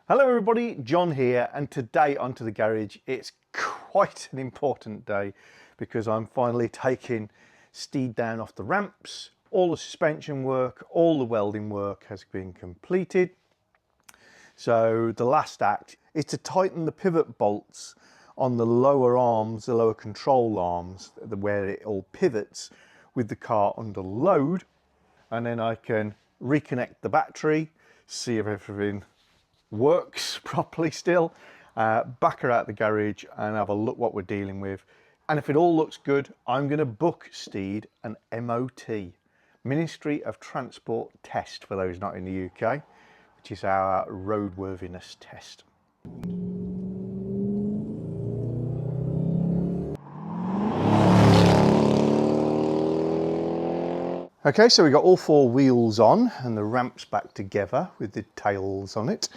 Hello everybody, John here, and today onto the garage. It's quite an important day because I'm finally taking Steed down off the ramps. All the suspension work, all the welding work has been completed. So the last act is to tighten the pivot bolts on the lower arms, the lower control arms, where it all pivots with the car under load. And then I can reconnect the battery, see if everything works properly still, back her out the garage and have a look what we're dealing with. And if it all looks good, I'm going to book Steed an MOT, Ministry of Transport test, for those not in the UK, which is our roadworthiness test. Okay, so we got all four wheels on and the ramps back together with the tails on it.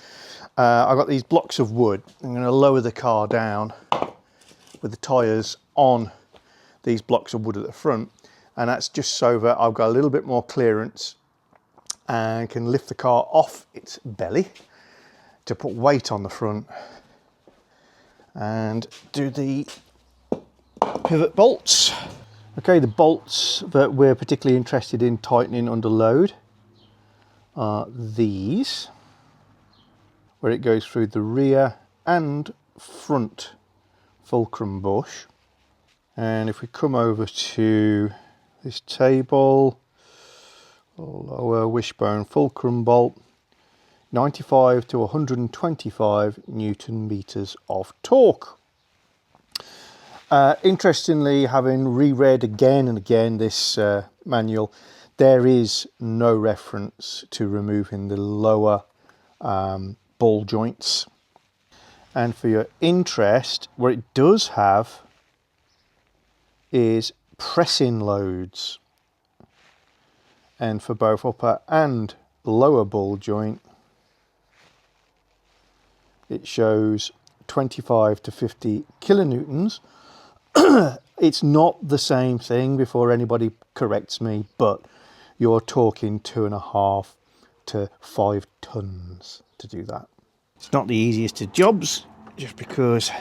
I've got these blocks of wood. I'm going to lower the car down with the tyres on these blocks of wood at the front, and that's just so that I've got a little bit more clearance and can lift the car off its belly to put weight on the front and do the pivot bolts. Okay, the bolts that we're particularly interested in tightening under load are these, where it goes through the rear and front fulcrum bush. And if we come over to this table, lower wishbone fulcrum bolt, 95 to 125 Newton meters of torque. Interestingly, having reread again and again this manual, there is no reference to removing the lower ball joints. And for your interest, what it does have is press-in loads. And for both upper and lower ball joint, it shows 25 to 50 kilonewtons. It's not the same thing, before anybody corrects me, but you're talking 2.5 to 5 tons to do that. It's not the easiest of jobs, just because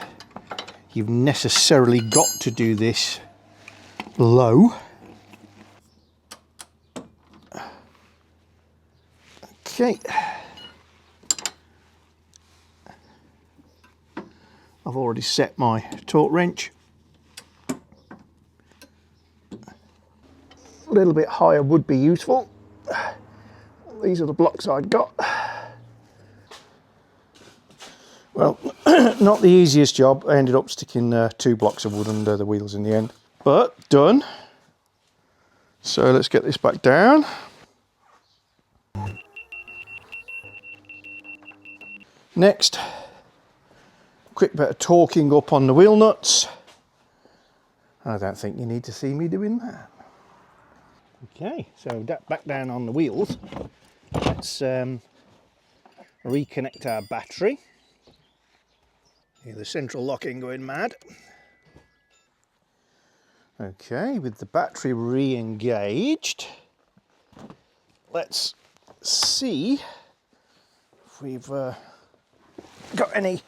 you've necessarily got to do this low. Okay. I've already set my torque wrench. A little bit higher would be useful. These are the blocks I've got. Well, not the easiest job. I ended up sticking 2 blocks of wood under the wheels in the end, but done. So let's get this back down. Next, quick bit of torquing up on the wheel nuts. I don't think you need to see me doing that. Okay, so back down on the wheels. Let's reconnect our battery. Hear the central locking going mad. Okay, with the battery re-engaged, let's see if we've got any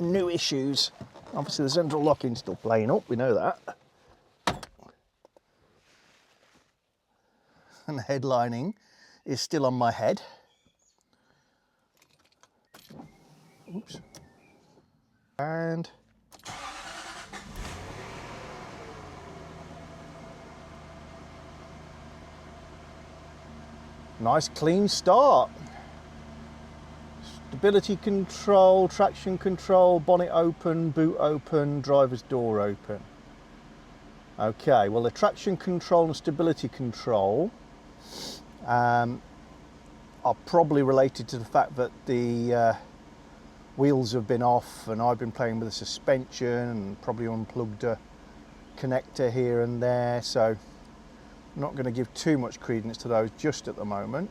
new issues. Obviously the central locking's still playing up, we know that. And the headlining is still on my head. Oops. And nice clean start. Stability control, traction control, bonnet open, boot open, driver's door open. Okay, well the traction control and stability control are probably related to the fact that the wheels have been off and I've been playing with the suspension and probably unplugged a connector here and there, so I'm not going to give too much credence to those just at the moment.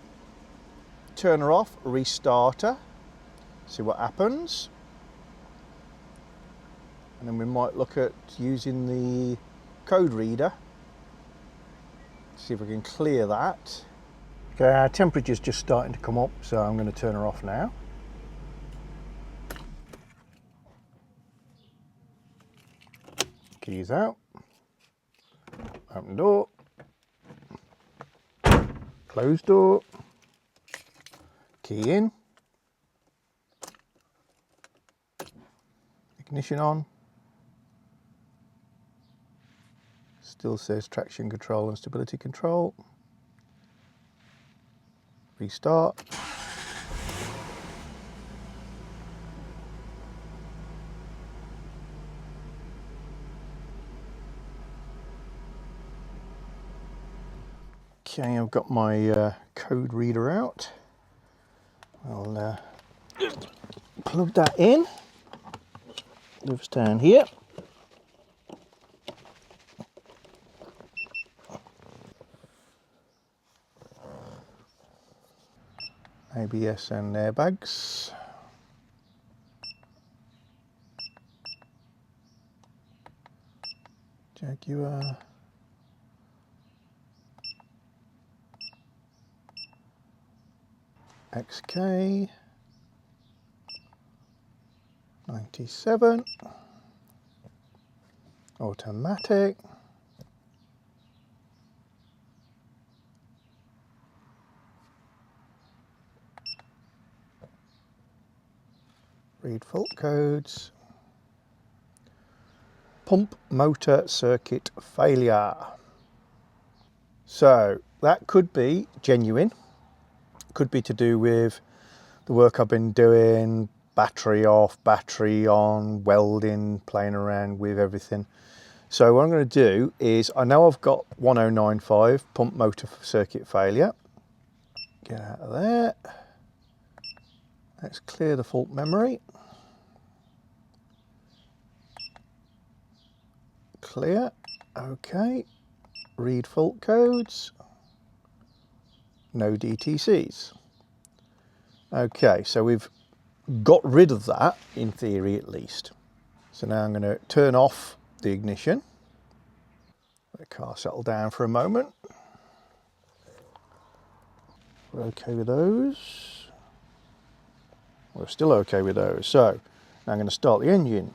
Turn her off, restart her, see what happens, and then we might look at using the code reader, see if we can clear that. Okay, our temperature's just starting to come up, so I'm going to turn her off now. Keys out. Open door. Close door. Key in. Ignition on. Still says traction control and stability control. Restart. Okay, I've got my code reader out. I'll just plug that in. Lives down here. ABS and airbags. Jaguar. XK 97 automatic. Read fault codes. Pump motor circuit failure. So that could be genuine. Could be to do with the work I've been doing, battery off, battery on, welding, playing around with everything. So what I'm going to do is, I know I've got 1095 pump motor circuit failure. Get out of there. Let's clear the fault memory. Clear. Okay. Read fault codes. No DTCs. Okay, so we've got rid of that, in theory at least. So now I'm going to turn off the ignition. Let the car settle down for a moment. We're okay with those. We're still okay with those. So now I'm going to start the engine.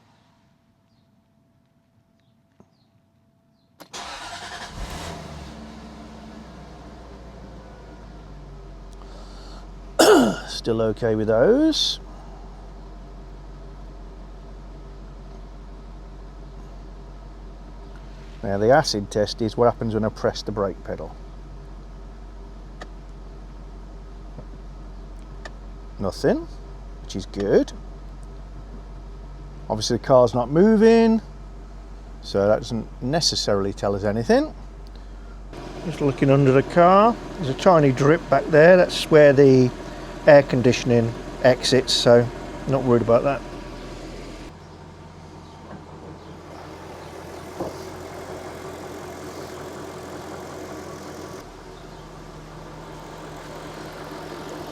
Still okay with those. Now the acid test is what happens when I press the brake pedal. Nothing, which is good. Obviously the car's not moving, so that doesn't necessarily tell us anything. Just looking under the car, there's a tiny drip back there. That's where the air conditioning exits, so not worried about that.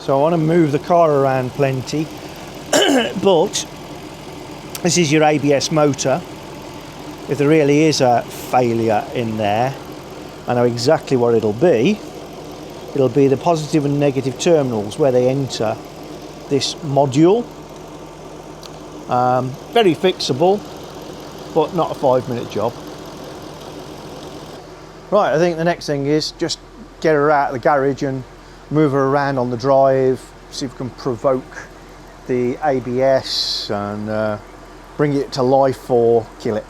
So I want to move the car around plenty, but this is your ABS motor. If there really is a failure in there, I know exactly what it'll be. It'll be the positive and negative terminals where they enter this module. Very fixable, but not a 5-minute job. Right, I think the next thing is just get her out of the garage and move her around on the drive, see if we can provoke the ABS and bring it to life or kill it.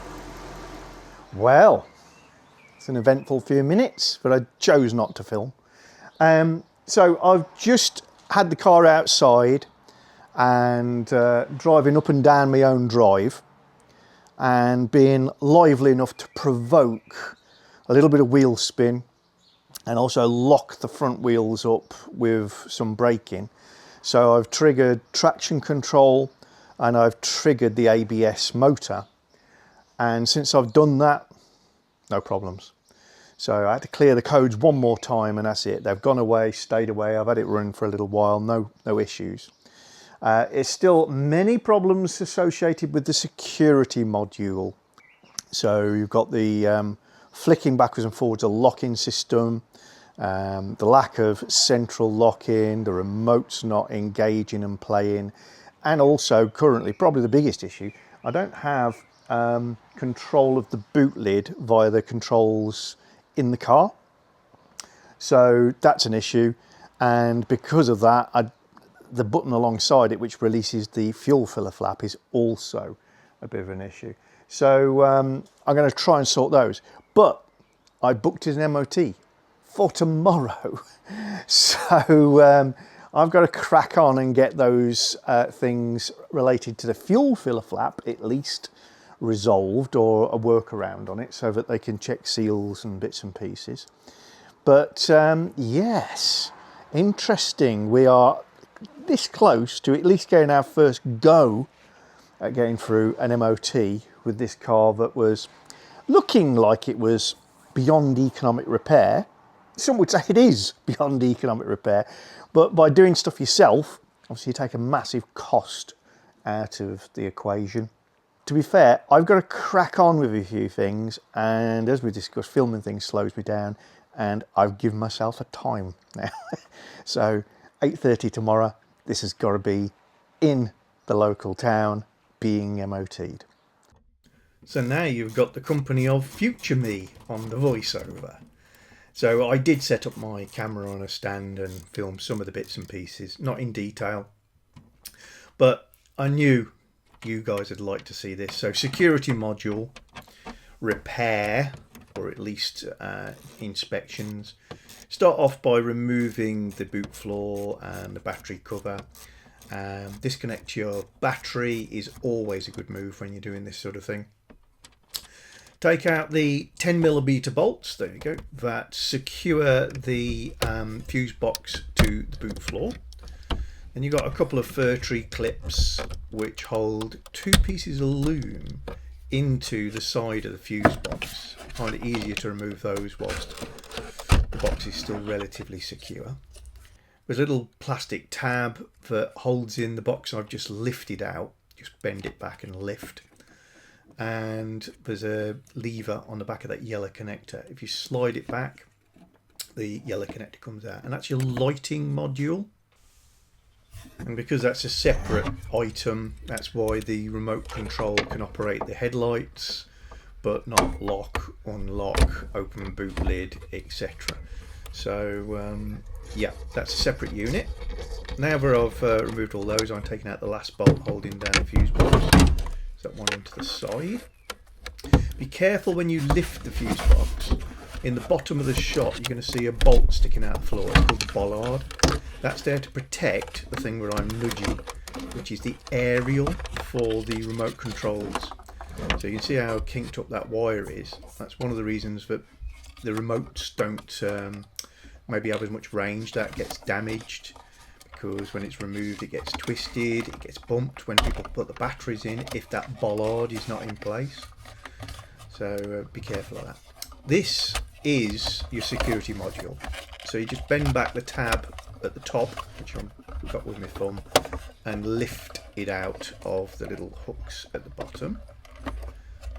Well, it's an eventful few minutes, but I chose not to film. So I've just had the car outside and driving up and down my own drive and being lively enough to provoke a little bit of wheel spin and also lock the front wheels up with some braking. So I've triggered traction control and I've triggered the ABS motor, and since I've done that, no problems. So I had to clear the codes one more time and that's it. They've gone away, stayed away. I've had it run for a little while, no issues. It's still many problems associated with the security module. So you've got the flicking backwards and forwards, a locking system, the lack of central locking, the remote's not engaging and playing, and also currently, probably the biggest issue, I don't have control of the boot lid via the controls in the car. So that's an issue, and because of that, the button alongside it, which releases the fuel filler flap, is also a bit of an issue. So I'm going to try and sort those. But I booked an MOT for tomorrow. So I've got to crack on and get those things related to the fuel filler flap at least resolved, or a workaround on it, so that they can check seals and bits and pieces. But yes, interesting. We are this close to at least getting our first go at getting through an MOT with this car that was looking like it was beyond economic repair. Some would say it is beyond economic repair, but by doing stuff yourself, obviously you take a massive cost out of the equation. To be fair, I've got to crack on with a few things, and as we discussed, filming things slows me down, and I've given myself a time now. So 8:30 tomorrow, this has got to be in the local town being MOT'd. So now you've got the company of future me on the voiceover. So I did set up my camera on a stand and film some of the bits and pieces, not in detail, but I knew you guys would like to see this. So security module, repair, or at least inspections. Start off by removing the boot floor and the battery cover. Disconnect your battery is always a good move when you're doing this sort of thing. Take out the 10mm bolts, there you go, that secure the fuse box to the boot floor. And you've got a couple of fir tree clips which hold two pieces of loom into the side of the fuse box. I find it easier to remove those whilst the box is still relatively secure. There's a little plastic tab that holds in the box I've just lifted out. Just bend it back and lift. And there's a lever on the back of that yellow connector. If you slide it back, the yellow connector comes out, and that's your lighting module. And because that's a separate item, that's why the remote control can operate the headlights but not lock, unlock, open boot lid, etc. So yeah, that's a separate unit. Now that I've removed all those, I'm taking out the last bolt holding down the fuse box. That one into the side. Be careful when you lift the fuse box. In the bottom of the shot, you're going to see a bolt sticking out the floor. It's called the bollard. That's there to protect the thing that I'm nudging, which is the aerial for the remote controls. So you can see how kinked up that wire is. That's one of the reasons that the remotes don't maybe have as much range. That gets damaged. Because when it's removed, it gets twisted, it gets bumped when people put the batteries in, if that bollard is not in place. So be careful of that. This is your security module. So you just bend back the tab at the top, which I've got with my thumb, and lift it out of the little hooks at the bottom.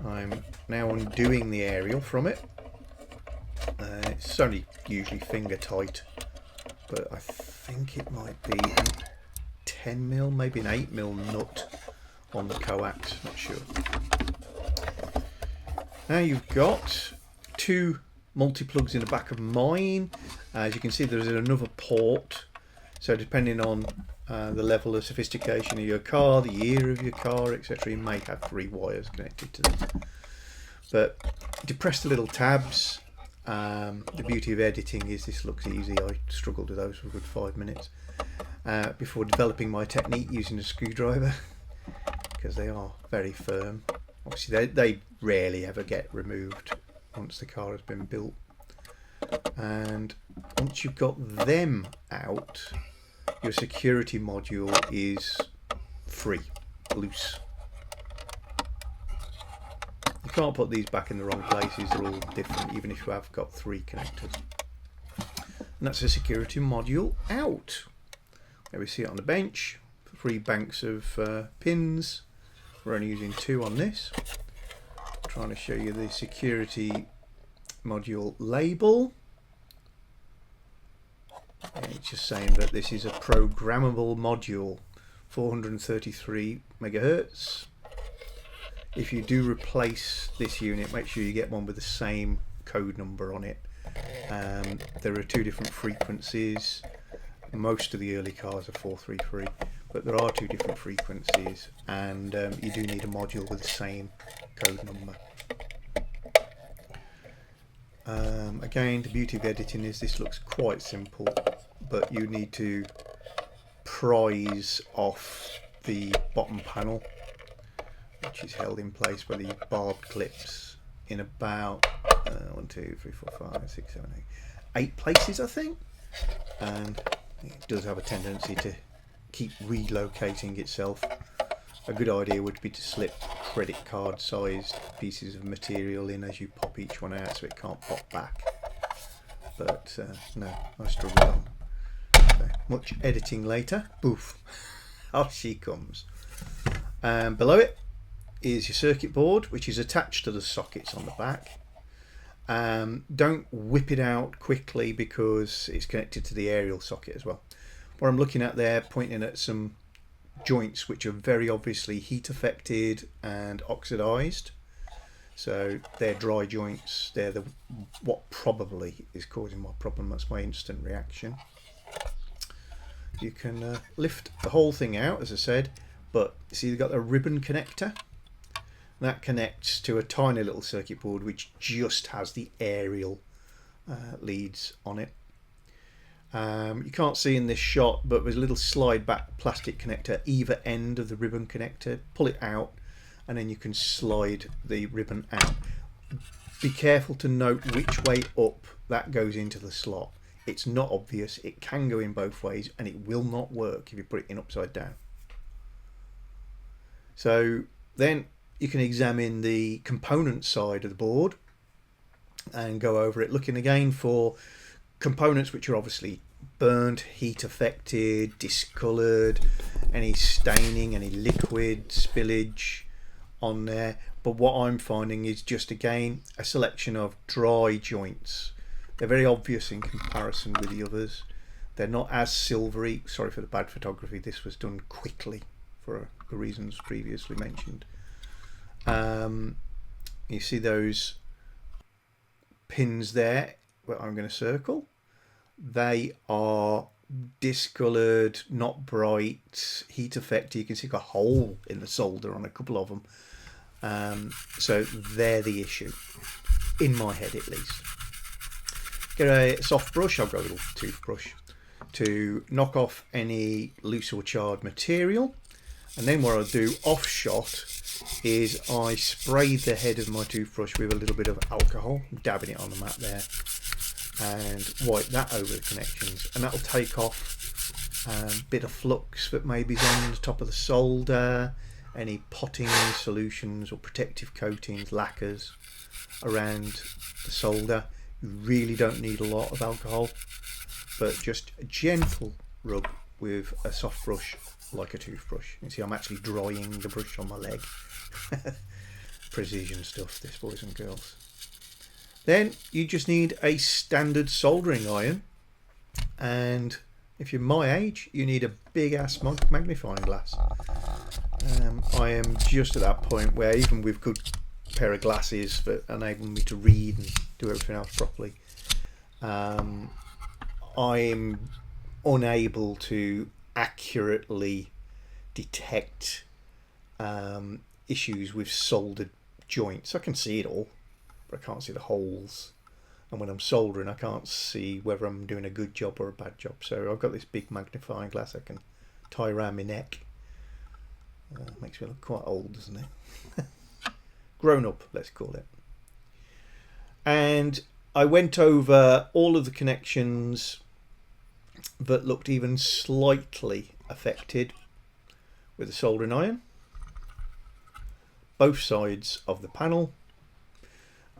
I'm now undoing the aerial from it. It's only usually finger tight, but I think it might be 10mm, maybe an 8mm nut on the coax, not sure. Now you've got two multi-plugs in the back of mine. As you can see, there's another port, so depending on the level of sophistication of your car, the year of your car, etc., you may have 3 wires connected to this. But depress the little tabs. The beauty of editing is this looks easy. I struggled with those for a good 5 minutes before developing my technique using a screwdriver, because they are very firm. Obviously they rarely ever get removed once the car has been built. And once you've got them out, your security module is free, loose. You can't put these back in the wrong places, they're all different, even if you have got 3 connectors. And that's the security module out. There we see it on the bench, 3 banks of pins. We're only using 2 on this. I'm trying to show you the security module label. And it's just saying that this is a programmable module, 433 megahertz. if you do replace this unit, make sure you get one with the same code number on it. There are 2 different frequencies. Most of the early cars are 433, but there are 2 different frequencies, and you do need a module with the same code number. Again, the beauty of editing is this looks quite simple, but you need to prise off the bottom panel, which is held in place by the barbed clips in about 1, 2, 3, 4, 5, 6, 7, 8 places, I think. And it does have a tendency to keep relocating itself. A good idea would be to slip credit card sized pieces of material in as you pop each one out so it can't pop back. But no, I struggled on. So, much editing later, boof, off she comes. Below it is your circuit board, which is attached to the sockets on the back. Don't whip it out quickly because it's connected to the aerial socket as well. What I'm looking at there, pointing at some joints which are very obviously heat affected and oxidized. So they're dry joints. They're what probably is causing my problem. That's my instant reaction. You can lift the whole thing out, as I said, but see, you've got the ribbon connector. That connects to a tiny little circuit board which just has the aerial leads on it. You can't see in this shot, but there's a little slide back plastic connector either end of the ribbon connector. Pull it out and then you can slide the ribbon out. Be careful to note which way up that goes into the slot. It's not obvious. It can go in both ways and it will not work if you put it in upside down. So then you can examine the component side of the board and go over it, looking again for components which are obviously burnt, heat affected, discoloured, any staining, any liquid spillage on there. But what I'm finding is just again a selection of dry joints. They're very obvious in comparison with the others. They're not as silvery. Sorry for the bad photography. This was done quickly for the reasons previously mentioned. You see those pins there where I'm going to circle. They are discoloured, not bright, heat affected. You can see a hole in the solder on a couple of them. So they're the issue, in my head at least. Get a soft brush, I've got a little toothbrush, to knock off any loose or charred material. And then what I'll do off shot is I spray the head of my toothbrush with a little bit of alcohol, dabbing it on the mat there, and wipe that over the connections, and that'll take off a bit of flux that maybe is on the top of the solder, any potting solutions or protective coatings, lacquers around the solder. You really don't need a lot of alcohol, but just a gentle rub with a soft brush like a toothbrush. You can see I'm actually drying the brush on my leg. Precision stuff, this, boys and girls. Then you just need a standard soldering iron, and if you're my age you need a big ass magnifying glass. I am just at that point where even with good pair of glasses that enable me to read and do everything else properly, I'm unable to accurately detect issues with soldered joints. I can see it all, but I can't see the holes, and when I'm soldering I can't see whether I'm doing a good job or a bad job. So I've got this big magnifying glass I can tie around my neck. Makes me look quite old, doesn't it? Grown up, let's call it. And I went over all of the connections that looked even slightly affected with a soldering iron, both sides of the panel.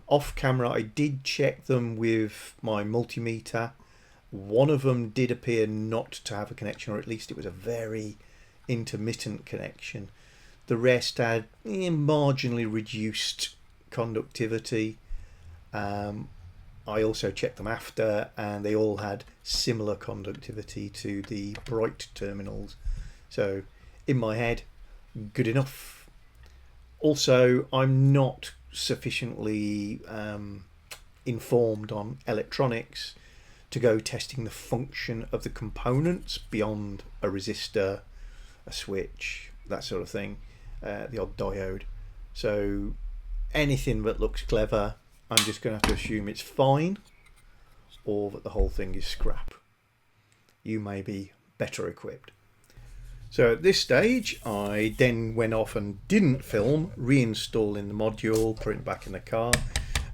Off camera I did check them with my multimeter. One of them did appear not to have a connection, or at least it was a very intermittent connection. The rest had marginally reduced conductivity. I also checked them after and they all had similar conductivity to the bright terminals. So in my head, good enough. Also, I'm not sufficiently informed on electronics to go testing the function of the components beyond a resistor, a switch, that sort of thing, the odd diode. So anything that looks clever, I'm just going to have to assume it's fine, or that the whole thing is scrap. You may be better equipped. So at this stage, I then went off and didn't film, reinstalling the module, putting it back in the car,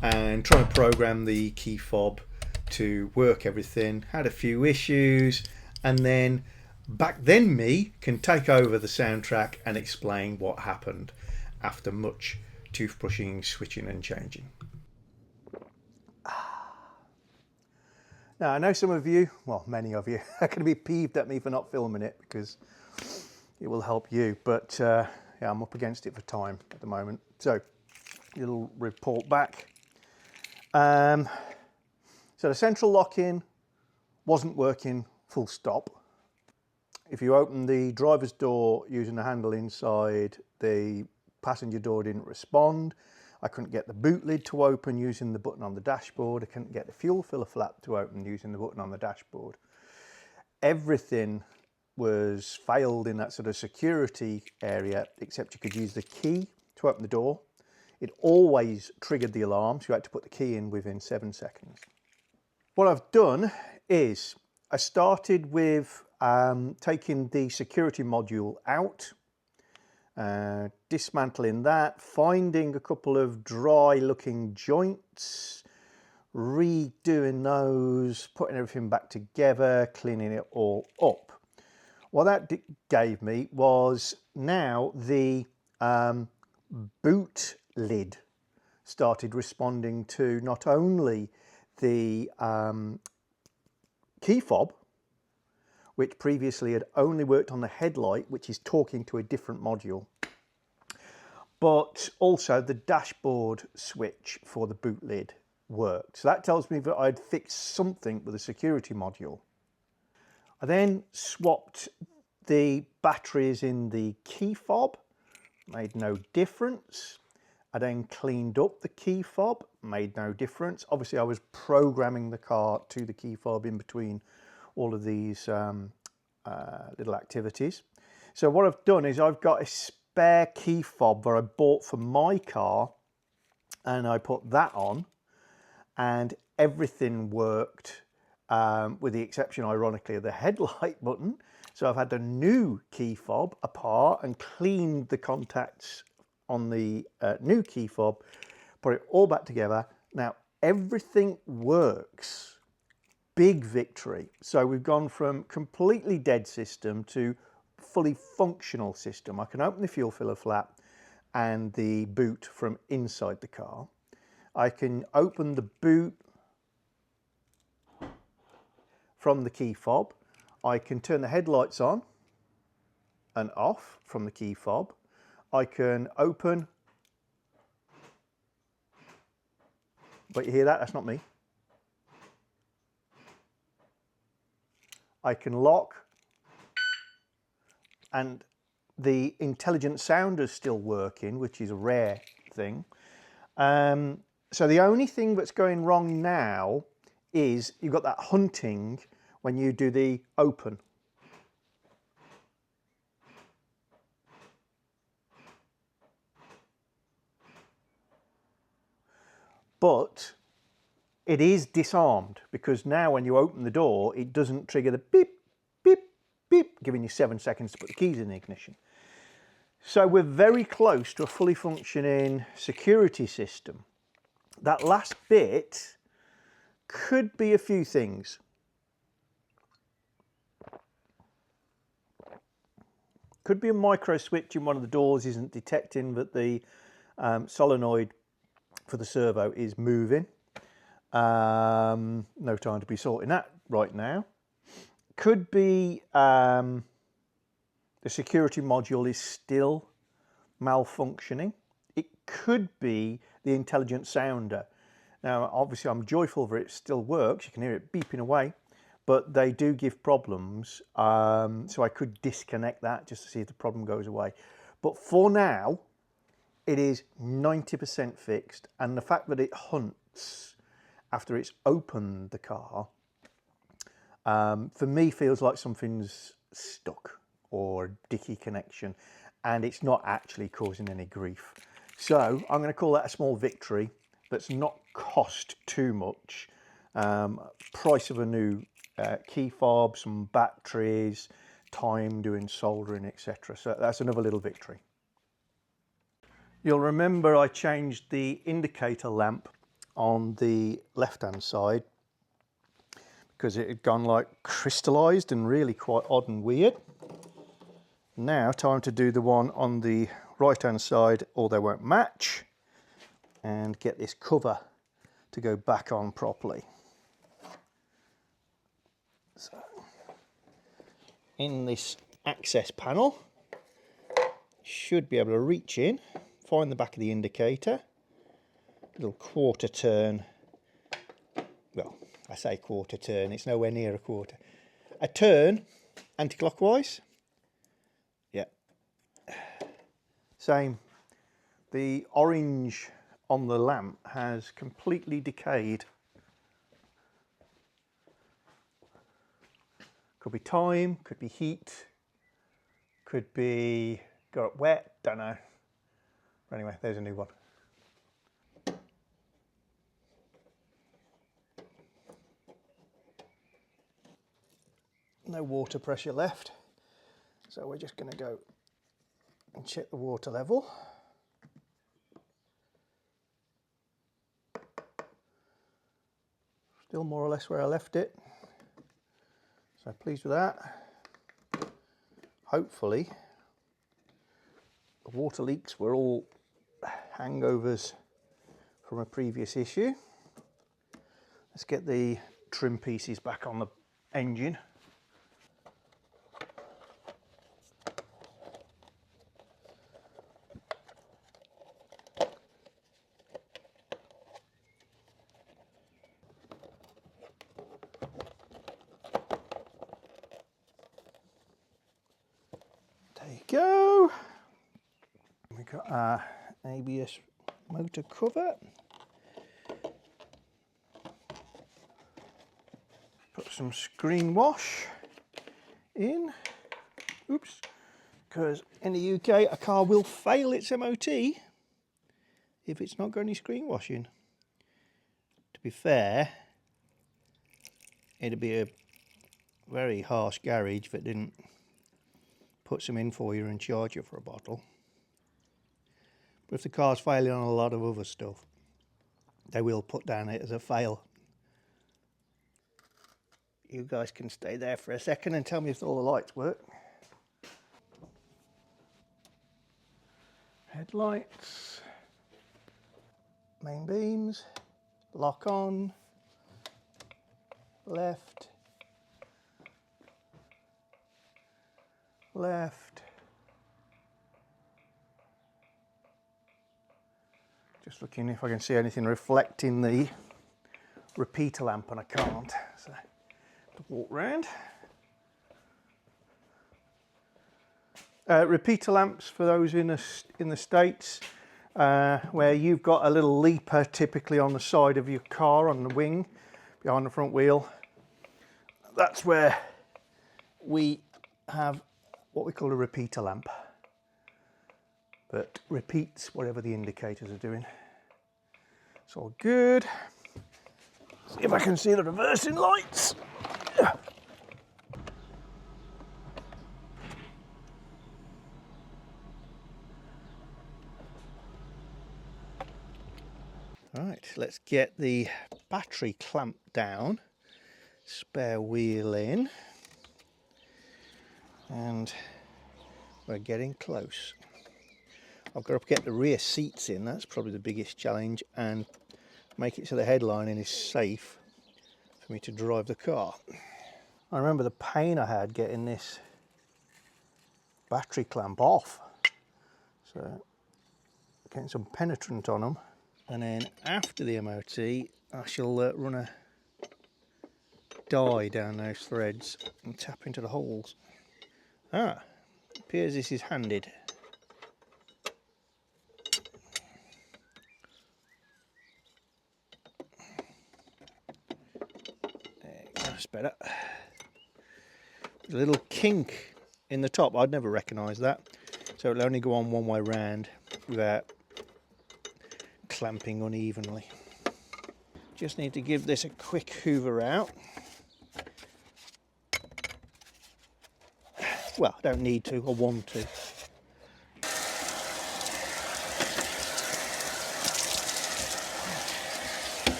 and trying to program the key fob to work everything. Had a few issues, and then back then me can take over the soundtrack and explain what happened after much toothbrushing, switching and changing. Now I know some of you, well many of you, are going to be peeved at me for not filming it because it will help you, but yeah, I'm up against it for time at the moment. So little report back. So the central lock-in wasn't working full stop. If you open the driver's door using the handle inside, the passenger door didn't respond. I couldn't get the boot lid to open using the button on the dashboard. I couldn't get the fuel filler flap to open using the button on the dashboard. Everything was failed in that sort of security area, except you could use the key to open the door. It always triggered the alarm, so you had to put the key in within 7 seconds. What I've done is I started with taking the security module out, dismantling that, finding a couple of dry looking joints, redoing those, putting everything back together, cleaning it all up. What that gave me was now the boot lid started responding to not only the key fob, which previously had only worked on the headlight, which is talking to a different module, but also the dashboard switch for the boot lid worked. So that tells me that I'd fixed something with the security module. I then swapped the batteries in the key fob, made no difference. I then cleaned up the key fob, made no difference. Obviously I was programming the car to the key fob in between all of these little activities. So what I've done is I've got a spare key fob that I bought for my car, and I put that on and everything worked, with the exception ironically of the headlight button. So I've had the new key fob apart and cleaned the contacts on the new key fob, put it all back together. Now everything works. Big victory. So we've gone from completely dead system to fully functional system. I can open the fuel filler flap and the boot from inside the car. I can open the boot from the key fob. I can turn the headlights on and off from the key fob. I can open, but you hear that? That's not me. I can lock, and the intelligent sound is still working, which is a rare thing. So the only thing that's going wrong now is you've got that hunting when you do the open. But it is disarmed, because now when you open the door, it doesn't trigger the beep, beep, beep, giving you 7 seconds to put the keys in the ignition. So we're very close to a fully functioning security system. That last bit could be a few things. Could be a micro switch in one of the doors isn't detecting that the solenoid for the servo is moving. No time to be sorting that right now. Could be the security module is still malfunctioning. It could be the intelligent sounder. Now obviously I'm joyful that it still works. You can hear it beeping away, but they do give problems. So I could disconnect that just to see if the problem goes away. But for now, it is 90% fixed, and the fact that it hunts after it's opened the car, for me feels like something's stuck or a dicky connection, and it's not actually causing any grief. So I'm going to call that a small victory that's not cost too much. Price of a new key fob, some batteries, time doing soldering, etc. So that's another little victory. You'll remember I changed the indicator lamp on the left hand side because it had gone like crystallized and really quite odd and weird. Now time to do the one on the right hand side, or they won't match, and get this cover to go back on properly. So in this access panel, should be able to reach in, find the back of the indicator, little quarter turn, well, I say quarter turn, it's nowhere near a quarter, a turn anti-clockwise, yeah, same. The orange on the lamp has completely decayed. Could be time, could be heat, could be got it wet, don't know. Anyway, there's a new one. No water pressure left, so we're just going to go and check the water level. Still more or less where I left it, so pleased with that. Hopefully the water leaks were all hangovers from a previous issue. Let's get the trim pieces back on the engine. There you go. We've got our ABS motor cover. Put some screen wash in. Oops. Because in the UK a car will fail its MOT if it's not got any screen washing. To be fair, it'd be a very harsh garage if it didn't put some in for you and charge you for a bottle. But if the car's failing on a lot of other stuff, they will put down it as a fail. You guys can stay there for a second and tell me if all the lights work. Headlights, main beams, lock on, left, left. Just looking if I can see anything reflecting the repeater lamp, and I can't. So to walk round. Repeater lamps, for those in the States, where you've got a little leaper typically on the side of your car, on the wing, behind the front wheel. That's where we have what we call a repeater lamp. That repeats whatever the indicators are doing. It's all good. See if I can see the reversing lights. Right, let's get the battery clamp down, spare wheel in, and we're getting close. I've got to get the rear seats in, that's probably the biggest challenge, and make it so the headlining is safe for me to drive the car. I remember the pain I had getting this battery clamp off. So getting some penetrant on them, and then after the MOT I shall run a dye down those threads and tap into the holes. Appears this is handed. That's better. A little kink in the top. I'd never recognise that. So it'll only go on one way round without clamping unevenly. Just need to give this a quick hoover out. Well, I don't need to, I want to.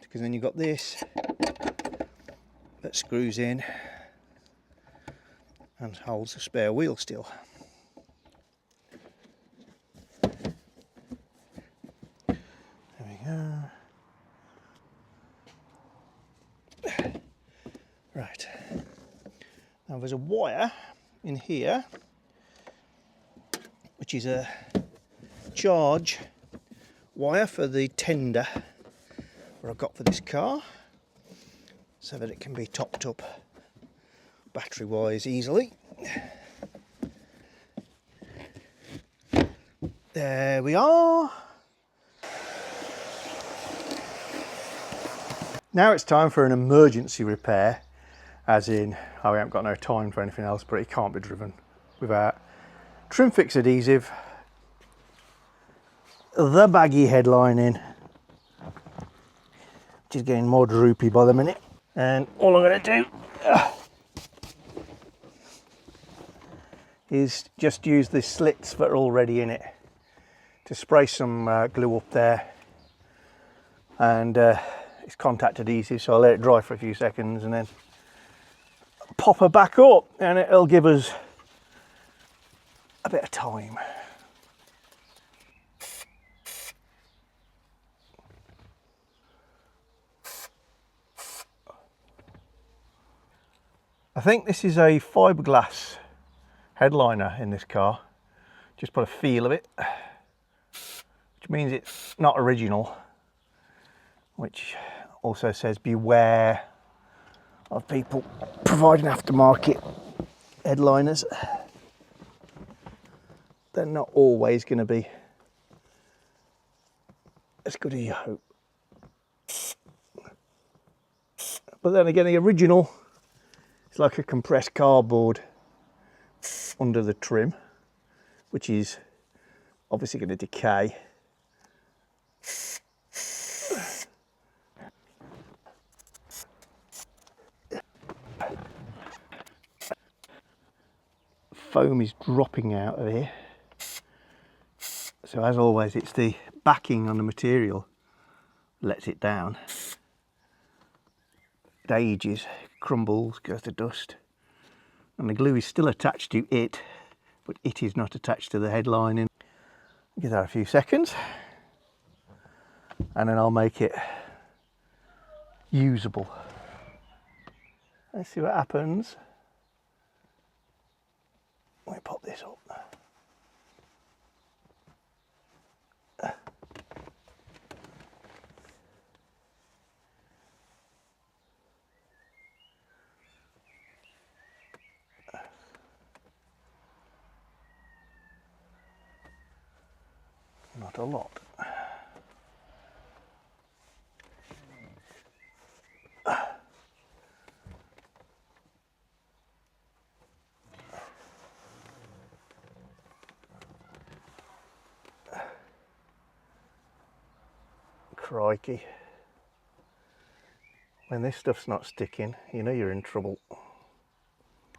Because then you've got this that screws in and holds the spare wheel still. There we go. Right. Now there's a wire in here, which is a charge wire for the tender that I've got for this car, so that it can be topped up battery wise easily. There we are. Now it's time for an emergency repair, as in I haven't got no time for anything else, but it can't be driven without trim fix adhesive, the baggy headlining, which is getting more droopy by the minute, and all I'm going to do is just use the slits that are already in it to spray some glue up there, and it's contact adhesive, so I'll let it dry for a few seconds and then pop her back up, and it'll give us a bit of time. I think this is a fiberglass headliner in this car. Just put a feel of it, which means it's not original, which also says beware of people providing aftermarket headliners. They're not always going to be as good as you hope. But then again, the original is like a compressed cardboard under the trim, which is obviously going to decay. Foam is dropping out of here, so as always it's the backing on the material that lets it down. It ages, crumbles, goes to dust, and the glue is still attached to it, but it is not attached to the headlining. Give that a few seconds and then I'll make it usable. Let's see what happens. Let me pop this up. Not a lot. Crikey. When this stuff's not sticking, you know you're in trouble.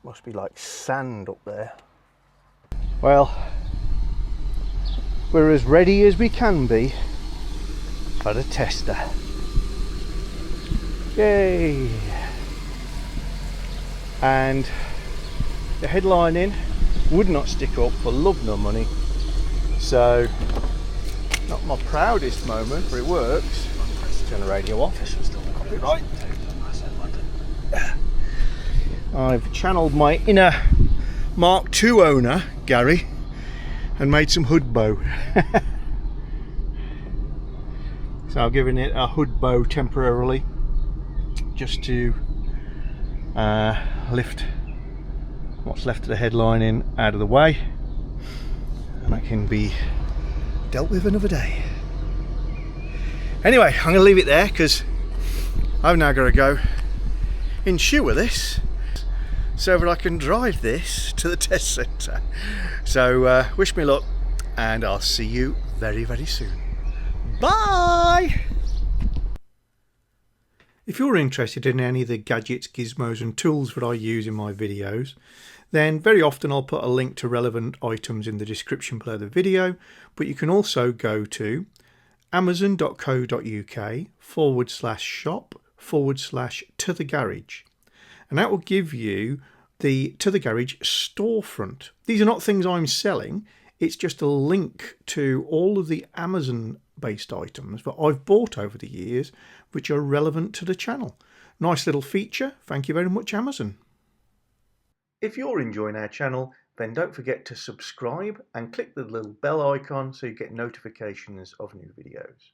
Must be like sand up there. Well, we're as ready as we can be for the tester. Yay! And the headlining would not stick up for love nor money, so not my proudest moment, but it works. Turn the radio off. Copyright. I've channeled my inner Mark II owner, Gary, and made some hood bow. So I've given it a hood bow temporarily, just to lift what's left of the headlining out of the way. and that can be dealt with another day. Anyway, I'm going to leave it there because I've now got to go insure this so that I can drive this to the test centre. So wish me luck, and I'll see you very, very soon. Bye! If you're interested in any of the gadgets, gizmos and tools that I use in my videos, then very often I'll put a link to relevant items in the description below the video, but you can also go to amazon.co.uk/shop/to-the-garage, and that will give you the To The Garage storefront. These are not things I'm selling, it's just a link to all of the Amazon based items that I've bought over the years which are relevant to the channel. Nice little feature. Thank you very much, Amazon. If you're enjoying our channel, then don't forget to subscribe and click the little bell icon so you get notifications of new videos.